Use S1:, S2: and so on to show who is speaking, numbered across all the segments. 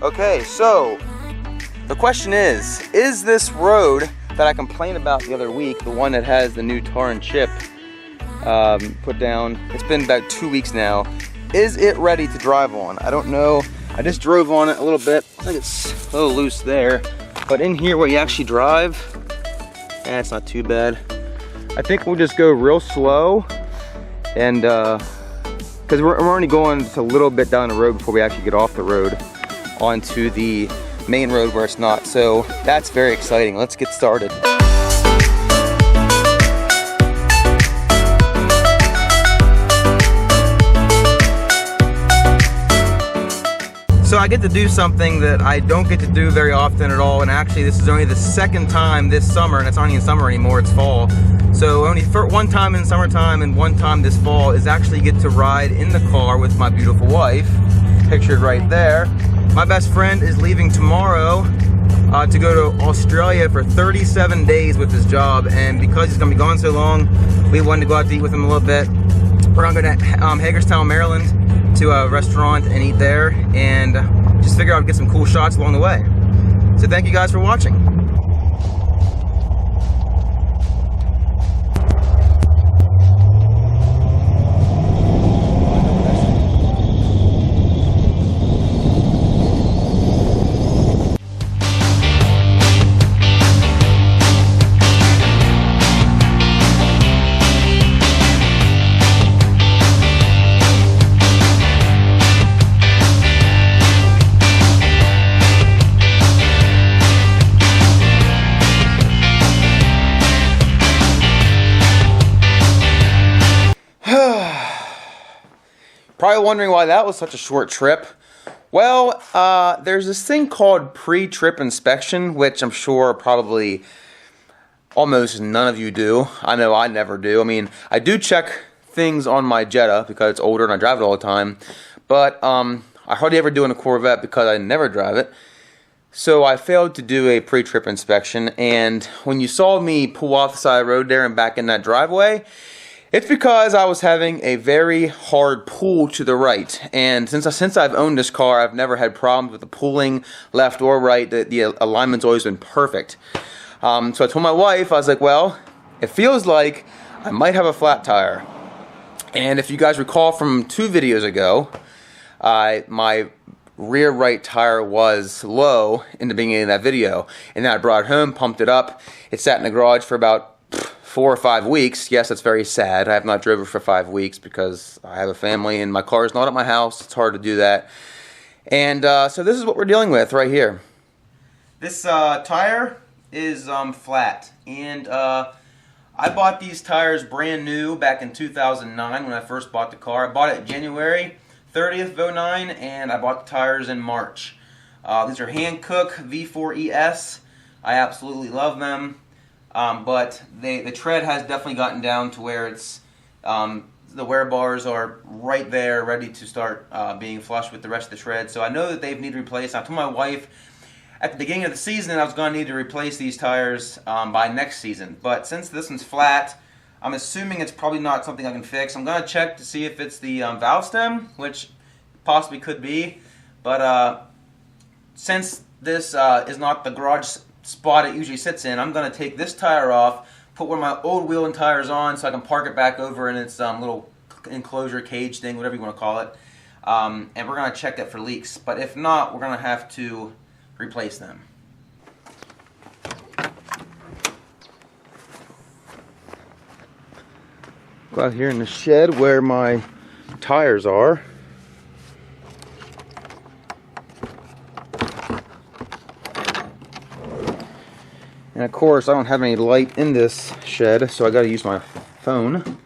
S1: Okay, so the question is this road that I complained about the other week, the one that has the new tar and chip put down, it's been about 2 weeks now, is it ready to drive on? I don't know. I just drove on it a little bit. I think it's a little loose there, but in here where you actually drive, it's not too bad. I think we'll just go real slow, and because we're only going just a little bit down the road before we actually get off the road onto the main road where it's not. So that's very exciting. Let's get started. So I get to do something that I don't get to do very often at all, and actually this is only the second time this summer, and it's not even summer anymore, it's fall. So only one time in summertime and one time this fall is actually get to ride in the car with my beautiful wife, pictured right there. My best friend is leaving tomorrow to go to Australia for 37 days with his job, and because he's gonna be gone so long, we wanted to go out to eat with him a little bit. We're gonna go to Hagerstown, Maryland, to a restaurant and eat there, and just figure out to get some cool shots along the way. So thank you guys for watching. Probably wondering why that was such a short trip. Well, there's this thing called pre-trip inspection, which I'm sure probably almost none of you do. I know I never do. I mean, I do check things on my Jetta because it's older and I drive it all the time, but I hardly ever do in a Corvette because I never drive it. So I failed to do a pre-trip inspection, and when you saw me pull off the side of the road there and back in that driveway, it's because I was having a very hard pull to the right, and since I've owned this car, I've never had problems with the pulling left or right. The alignment's always been perfect. So I told my wife, I was like, well, it feels like I might have a flat tire. And if you guys recall from 2 videos ago, my rear right tire was low in the beginning of that video, and then I brought it home, pumped it up. It sat in the garage for about 4 or 5 weeks. Yes, that's very sad. I have not driven for 5 weeks because I have a family and my car is not at my house. It's hard to do that. And so this is what we're dealing with right here. This tire is flat, and I bought these tires brand new back in 2009 when I first bought the car. I bought it January 30th of 09, and I bought the tires in March. These are Hankook V4 ES. I absolutely love them. But the tread has definitely gotten down to where it's the wear bars are right there, ready to start being flush with the rest of the tread. So I know that they need replaced. I told my wife at the beginning of the season I was going to need to replace these tires by next season. But since this one's flat, I'm assuming it's probably not something I can fix. I'm going to check to see if it's the valve stem, which possibly could be. But since this is not the garage spot it usually sits in, I'm going to take this tire off, put one of my old wheel and tires on so I can park it back over in its little enclosure cage thing, whatever you want to call it, and we're going to check that for leaks. But if not, we're going to have to replace them. Go out here in the shed where my tires are. And of course, I don't have any light in this shed, so I got to use my phone.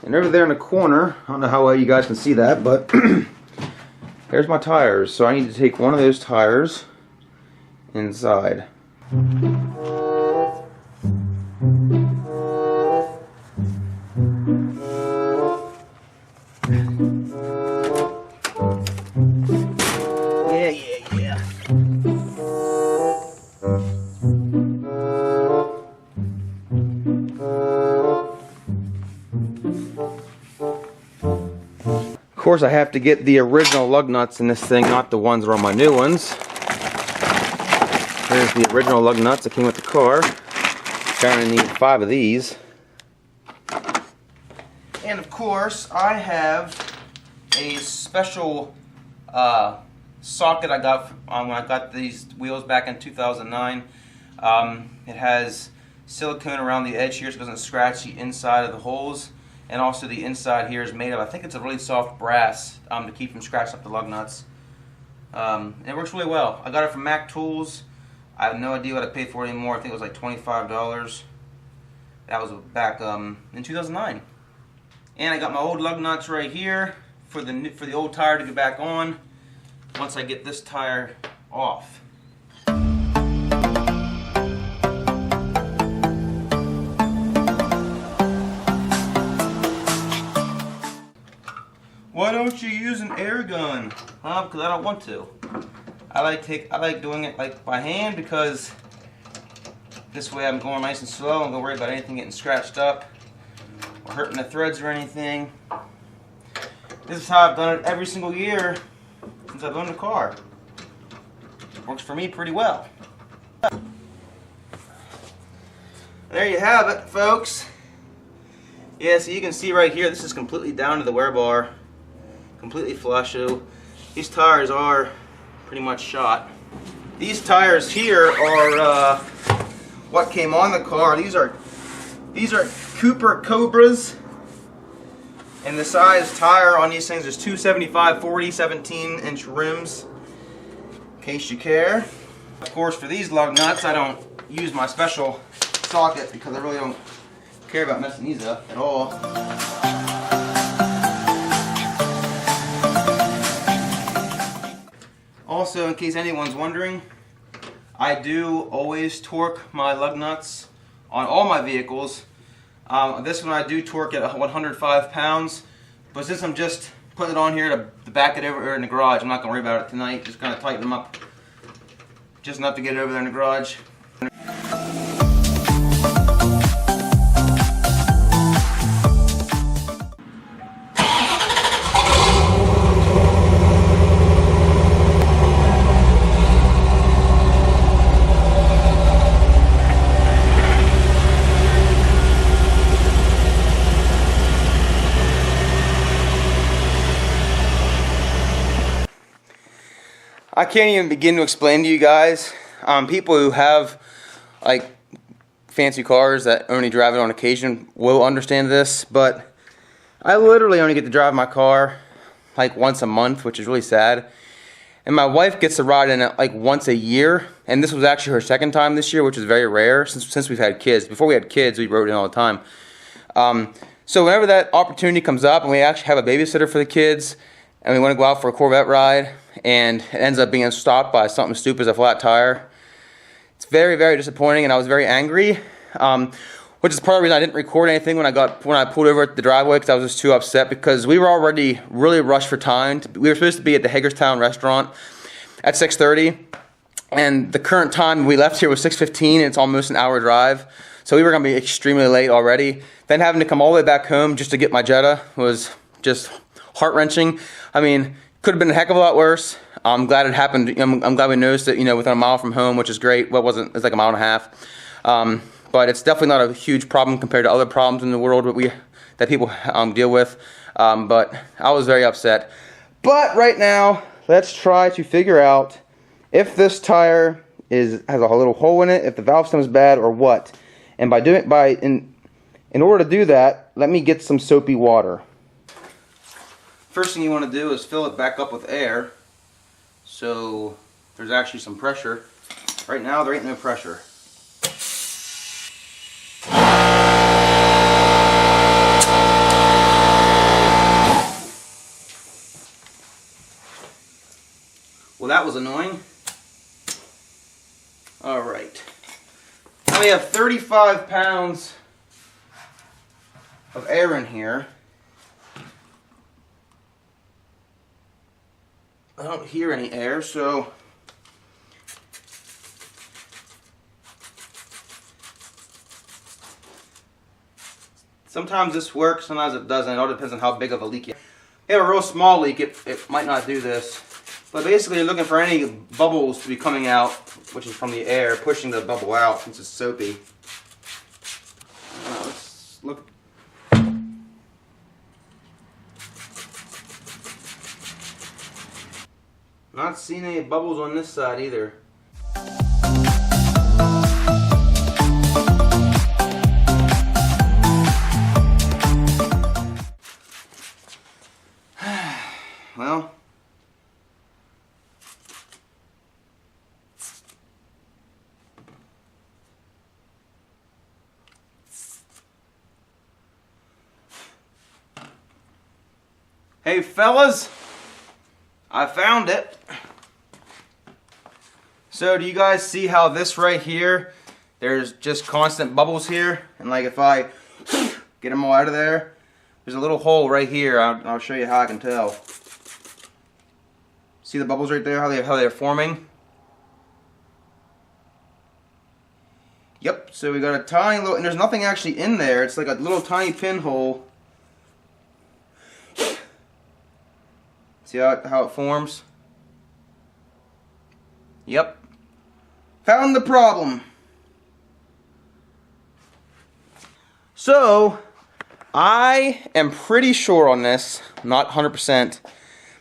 S1: And over there in the corner, I don't know how well you guys can see that, but here's my tires. So I need to take one of those tires inside. Yeah. Of course, I have to get the original lug nuts in this thing, not the ones that are on my new ones. Here's the original lug nuts that came with the car. Apparently need 5 of these. And of course, I have a special socket I got when I got these wheels back in 2009. It has silicone around the edge here so it doesn't scratch the inside of the holes. And also the inside here is made of, I think it's a really soft brass to keep from scratching up the lug nuts. And it works really well. I got it from Mac Tools. I have no idea what I paid for it anymore. I think it was like $25. That was back in 2009. And I got my old lug nuts right here for the old tire to get back on once I get this tire off. Why don't you use an air gun? Because I don't want to. I like doing it like by hand because this way I'm going nice and slow. I'm gonna worry about anything getting scratched up or hurting the threads or anything. This is how I've done it every single year since I've owned a car. Works for me pretty well. There you have it, folks. Yeah, so you can see right here, this is completely down to the wear bar. Completely flush. So these tires are pretty much shot. These tires here are what came on the car. These are Cooper Cobras, and the size tire on these things is 275 40 17-inch rims, in case you care. Of course, for these lug nuts, I don't use my special socket because I really don't care about messing these up at all. Also, in case anyone's wondering, I do always torque my lug nuts on all my vehicles. This one I do torque at 105 pounds, but since I'm just putting it on here to back it over in the garage, I'm not going to worry about it tonight. Just kind of tighten them up just enough to get it over there in the garage. I can't even begin to explain to you guys. People who have like fancy cars that only drive it on occasion will understand this, but I literally only get to drive my car like once a month, which is really sad. And my wife gets to ride in it like once a year, and this was actually her second time this year, which is very rare since we've had kids. Before we had kids, we rode in all the time. So whenever that opportunity comes up and we actually have a babysitter for the kids, and we want to go out for a Corvette ride, and it ends up being stopped by something stupid as a flat tire, it's very, very disappointing, and I was very angry, which is part of the reason I didn't record anything when I pulled over at the driveway, because I was just too upset, because we were already really rushed for time. We were supposed to be at the Hagerstown restaurant at 6:30, and the current time we left here was 6:15, and it's almost an hour drive, so we were going to be extremely late already. Then having to come all the way back home just to get my Jetta was just heart-wrenching. I mean, could have been a heck of a lot worse. I'm glad it happened. I'm glad we noticed it, within a mile from home, which is great. Well, it wasn't. It's like a mile and a half. But it's definitely not a huge problem compared to other problems in the world that people deal with. But I was very upset. But right now, let's try to figure out if this tire has a little hole in it, if the valve stem is bad, or what. And in order to do that, let me get some soapy water. First thing you want to do is fill it back up with air, so there's actually some pressure. Right now there ain't no pressure. Well, that was annoying. Alright. Now we have 35 pounds of air in here. I don't hear any air, so sometimes this works, sometimes it doesn't. It all depends on how big of a leak you have. you have a real small leak, it might not do this. But basically you're looking for any bubbles to be coming out, which is from the air, pushing the bubble out since it's soapy. Let's look. Not seeing any bubbles on this side either. Well, hey fellas, I found it. So do you guys see how this right here, there's just constant bubbles here, and like if I get them all out of there, there's a little hole right here. I'll show you how I can tell. See the bubbles right there, how they're forming? Yep, so we got a tiny little, and there's nothing actually in there. It's like a little tiny pinhole. See how it forms? Yep. Found the problem. So, I am pretty sure on this, not 100%,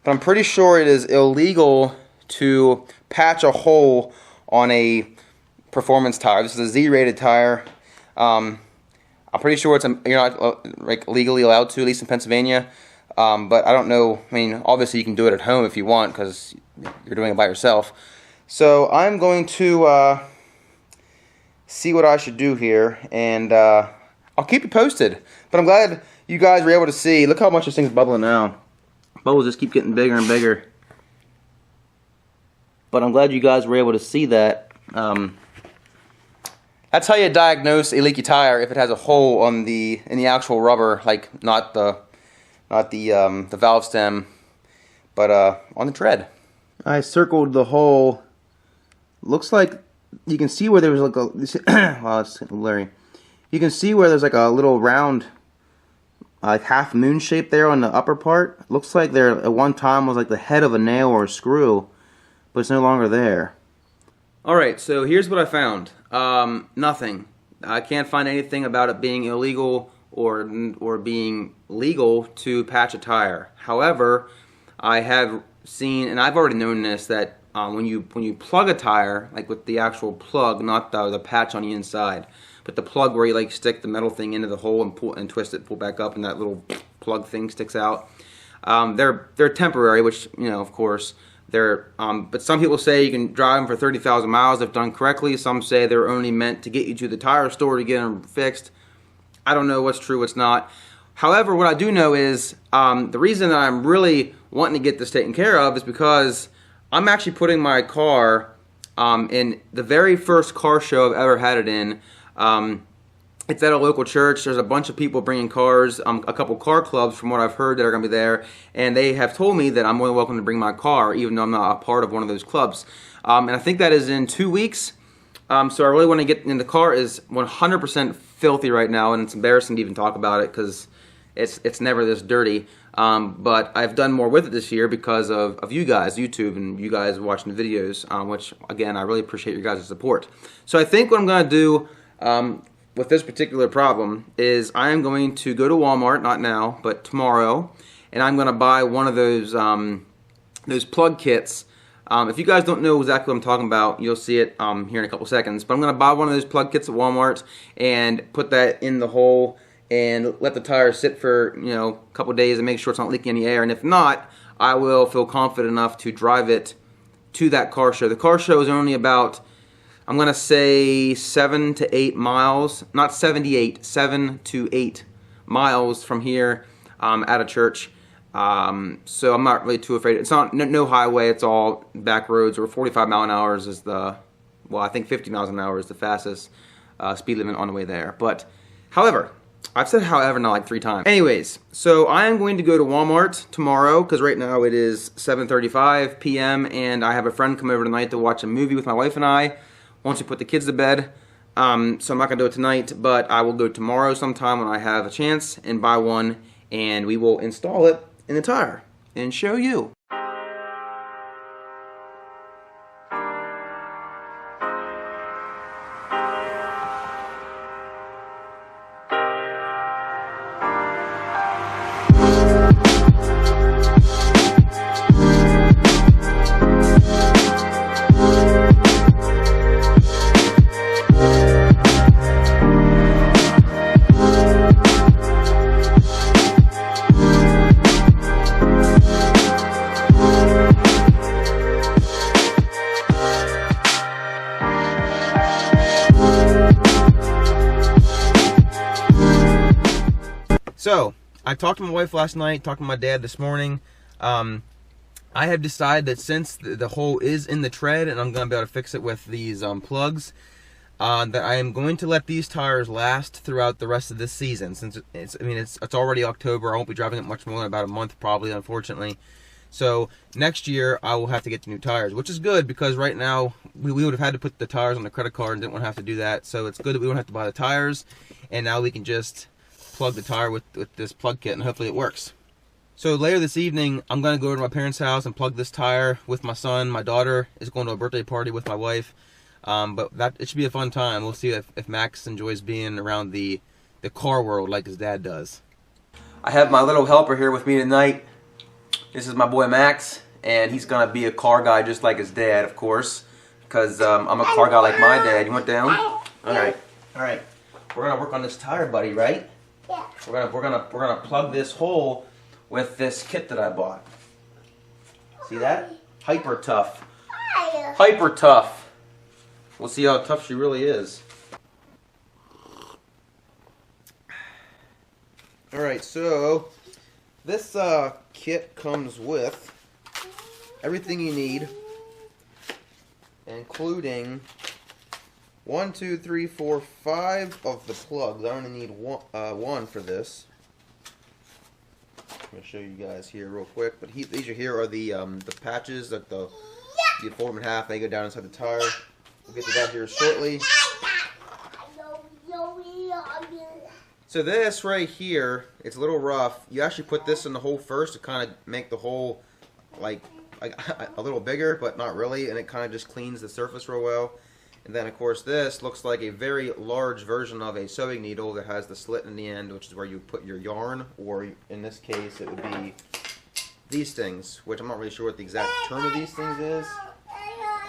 S1: but I'm pretty sure it is illegal to patch a hole on a performance tire. This is a Z-rated tire. I'm pretty sure you're not like legally allowed to, at least in Pennsylvania. But I don't know. I mean, obviously you can do it at home if you want, because you're doing it by yourself. So I'm going to see what I should do here, and I'll keep you posted. But I'm glad you guys were able to see. Look how much this thing's bubbling now. Bubbles just keep getting bigger and bigger. But I'm glad you guys were able to see that. That's how you diagnose a leaky tire, if it has a hole in the actual rubber, like not the valve stem, but on the tread. I circled the hole. Looks like you can see where there was like a wow, it's blurry. You can see where there's like a little round, like half moon shape there on the upper part. Looks like there at one time was like the head of a nail or a screw, but it's no longer there. Alright, so here's what I found. Nothing. I can't find anything about it being illegal or being legal to patch a tire. However, I have seen, and I've already known this, that when you plug a tire, like with the actual plug, not the patch on the inside, but the plug where you like stick the metal thing into the hole and pull and twist it, pull back up, and that little plug thing sticks out. They're temporary, which, you know, of course. But some people say you can drive them for 30,000 miles if done correctly. Some say they're only meant to get you to the tire store to get them fixed. I don't know what's true, what's not. However, what I do know is the reason that I'm really wanting to get this taken care of is because I'm actually putting my car in the very first car show I've ever had it in. It's at a local church. There's a bunch of people bringing cars, a couple car clubs from what I've heard that are going to be there, and they have told me that I'm more than welcome to bring my car, even though I'm not a part of one of those clubs. And I think that is in 2 weeks. So I really want to get in. The car is 100% filthy right now, and it's embarrassing to even talk about it because it's never this dirty. But I've done more with it this year because of you guys, YouTube, and you guys watching the videos, which, again, I really appreciate your guys' support. So I think what I'm going to do with this particular problem is I am going to go to Walmart, not now, but tomorrow, and I'm going to buy one of those plug kits. If you guys don't know exactly what I'm talking about, you'll see it here in a couple seconds. But I'm going to buy one of those plug kits at Walmart and put that in the hole and let the tire sit for, you know, a couple days and make sure it's not leaking any air. And if not, I will feel confident enough to drive it to that car show. The car show is only about, I'm going to say 7 to 8 miles, not 78, 7 to 8 miles from here at a church. So I'm not really too afraid. It's not no highway, it's all back roads, or 45 mile an hour is the, well, I think 50 miles an hour is the fastest speed limit on the way there. But, however, I've said however now like 3 times. Anyways, so I am going to go to Walmart tomorrow, because right now it is 7:35 p.m. and I have a friend come over tonight to watch a movie with my wife and I once we put the kids to bed. So I'm not going to do it tonight, but I will go tomorrow sometime when I have a chance and buy one, and we will install it in the tire and show you. So, I talked to my wife last night, talked to my dad this morning. I have decided that since the hole is in the tread and I'm going to be able to fix it with these plugs, that I am going to let these tires last throughout the rest of this season. Since it's already October, I won't be driving it much more than about a month probably, unfortunately. So next year I will have to get the new tires, which is good because right now we would have had to put the tires on the credit card and didn't want to have to do that. So it's good that we don't have to buy the tires, and now we can just plug the tire with this plug kit and hopefully it works. So later this evening I'm going to go over to my parents' house and plug this tire with my son. My daughter is going to a birthday party with my wife, but it should be a fun time. We'll see if Max enjoys being around the car world like his dad does. I have my little helper here with me tonight. This is my boy Max, and he's going to be a car guy just like his dad, of course, because I'm a car guy like my dad. You want down? Alright. Alright. We're going to work on this tire, buddy, right? Yeah. We're gonna plug this hole with this kit that I bought. See that? Hyper tough. Hyper tough. We'll see how tough she really is. Alright, so this kit comes with everything you need, including 1, 2, 3, 4, 5 of the plugs. I only need one for this. I'm going to show you guys here real quick. But these here are the patches that you fold them in half. They go down inside the tire. We'll get to that here shortly. So this right here, it's a little rough. You actually put this in the hole first to kind of make the hole like a little bigger, but not really, and it kind of just cleans the surface real well. And then, of course, this looks like a very large version of a sewing needle that has the slit in the end, which is where you put your yarn, or in this case, it would be these things, which I'm not really sure what the exact term of these things is.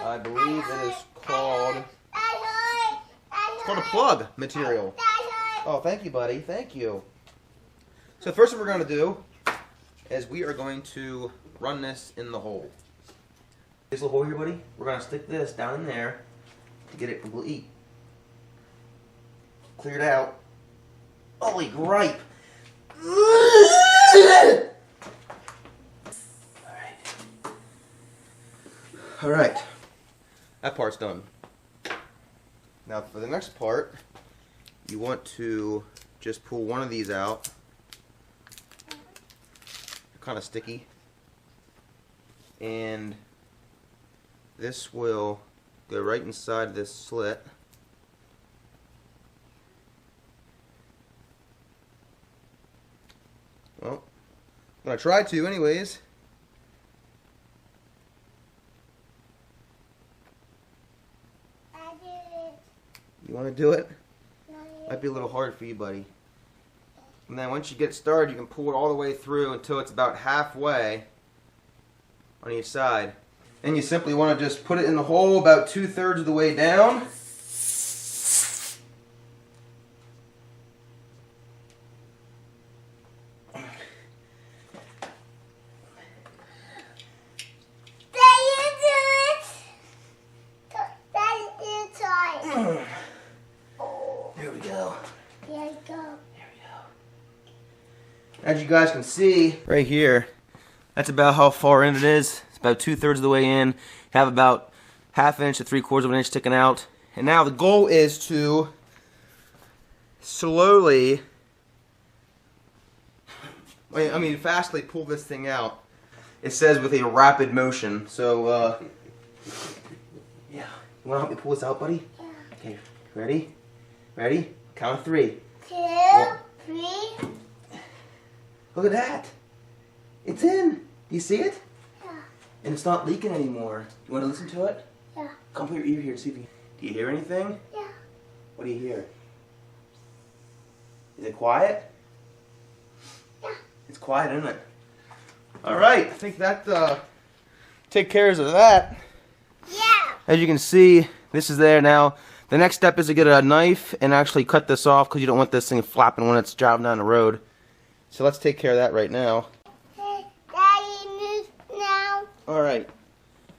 S1: I believe it is called, it's called a plug material. Oh, thank you, buddy. Thank you. So the first thing we're going to do is we are going to run this in the hole. This little hole here, buddy, we're going to stick this down in there to get it completely cleared out. Holy gripe! Alright. That part's done. Now for the next part, you want to just pull one of these out. Kind of sticky. And this will go right inside this slit. Well, I'm going to try to anyways.
S2: I did it.
S1: You want to do it? Might be a little hard for you, buddy. And then once you get started, you can pull it all the way through until it's about halfway on each side. And you simply want to just put it in the hole about 2/3 of the way down. There we go.
S2: There you go.
S1: As you guys can see right here, that's about how far in it is. It's about 2/3 of the way in. Have about 1/2 inch to 3/4 of an inch sticking out. And now the goal is to slowly, fastly pull this thing out. It says with a rapid motion. So, yeah. You want to help me pull this out, buddy?
S2: Yeah.
S1: Okay, ready? Ready? Count of 3.
S2: 2, 3.
S1: Look at that. It's in. Do you see it?
S2: Yeah.
S1: And it's not leaking anymore. You want to listen to it?
S2: Yeah.
S1: Come put your ear here to see if you... Do you hear anything?
S2: Yeah.
S1: What do you hear? Is it quiet?
S2: Yeah.
S1: It's quiet, isn't it? Alright, I think that take care of that.
S2: Yeah.
S1: As you can see, this is there now. The next step is to get a knife and actually cut this off because you don't want this thing flapping when it's driving down the road. So let's take care of that right now.
S2: Hey, Daddy, move now.
S1: Alright,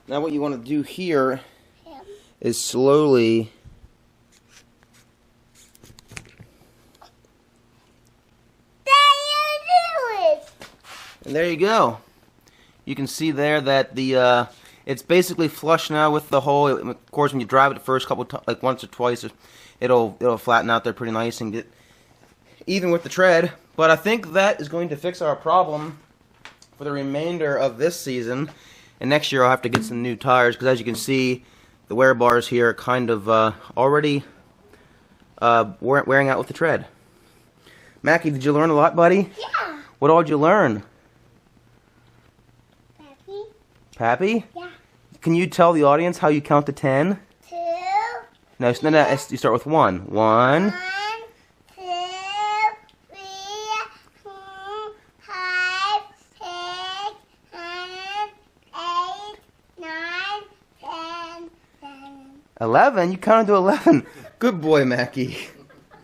S1: now what you want to do here
S2: Yeah.
S1: is slowly and there you go. You can see there that the it's basically flush now with the hole. Of course, when you drive it the first couple times, like once or twice, it'll flatten out there pretty nice and get even with the tread. But I think that is going to fix our problem for the remainder of this season. And next year I'll have to get some new tires because, as you can see, the wear bars here are kind of already wearing out with the tread. Mackie, did you learn a lot, buddy?
S2: Yeah.
S1: What all did you learn?
S2: Pappy?
S1: Pappy?
S2: Yeah.
S1: Can you tell the audience how you count to 10?
S2: 2.
S1: No, you start with 1. 1.
S2: 1, 2, 3, 4, 5, 6, 7, 8, 9, 10,
S1: 11? You counted to 11. Good boy, Mackie.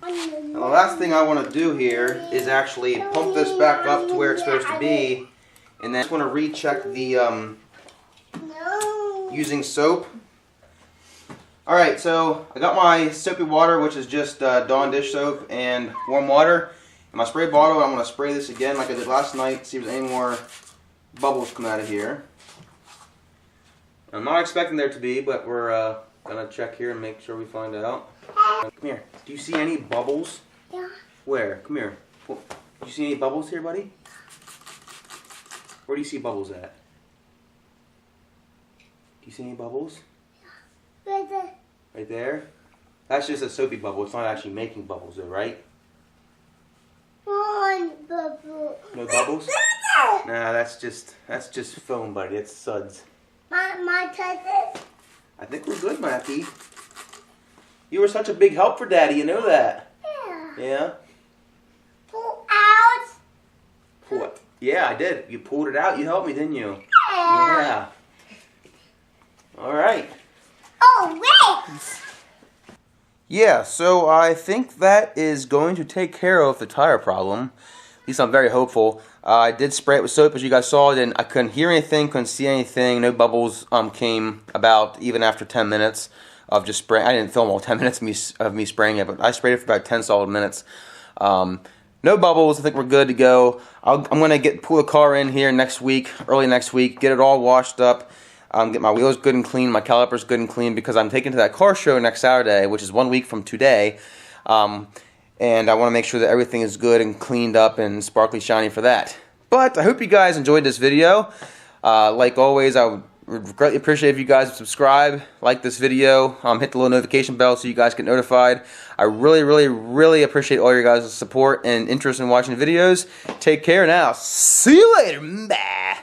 S1: Now, the last thing I want to do here is actually pump this back up to where it's supposed to be. And then I just want to recheck the,
S2: No.
S1: using soap. Alright, so I got my soapy water, which is just Dawn dish soap and warm water. In my spray bottle, I'm going to spray this again like I did last night, see if there's any more bubbles come out of here. I'm not expecting there to be, but we're going to check here and make sure we find out. Come here. Do you see any bubbles?
S2: Yeah.
S1: Where? Come here. Do you see any bubbles here, buddy? Where do you see bubbles at? Do you see any bubbles? Right there? That's just a soapy bubble. It's not actually making bubbles though, right?
S2: One bubble.
S1: No bubbles? Nah, that's just foam, buddy. It's suds.
S2: My touches.
S1: I think we're good, Mackie. You were such a big help for Daddy, you know that.
S2: Yeah.
S1: Yeah?
S2: Pull out.
S1: Pull it. Yeah, I did. You pulled it out. You helped me, didn't you?
S2: Yeah.
S1: Alright.
S2: Oh, wait.
S1: Yeah, so I think that is going to take care of the tire problem. At least I'm very hopeful. I did spray it with soap, as you guys saw, and I couldn't hear anything, couldn't see anything. No bubbles came about even after 10 minutes of just spraying. I didn't film all 10 minutes of me spraying it, but I sprayed it for about 10 solid minutes. No bubbles. I think we're good to go. I'm going to pull the car in here next week, early next week, get it all washed up. Get my wheels good and clean, my calipers good and clean, because I'm taking to that car show next Saturday, which is 1 week from today. And I want to make sure that everything is good and cleaned up and sparkly shiny for that. But I hope you guys enjoyed this video. Like always, I would greatly appreciate if you guys would subscribe, like this video, hit the little notification bell so you guys get notified. I really, really, really appreciate all your guys' support and interest in watching the videos. Take care now. See you later. Bye.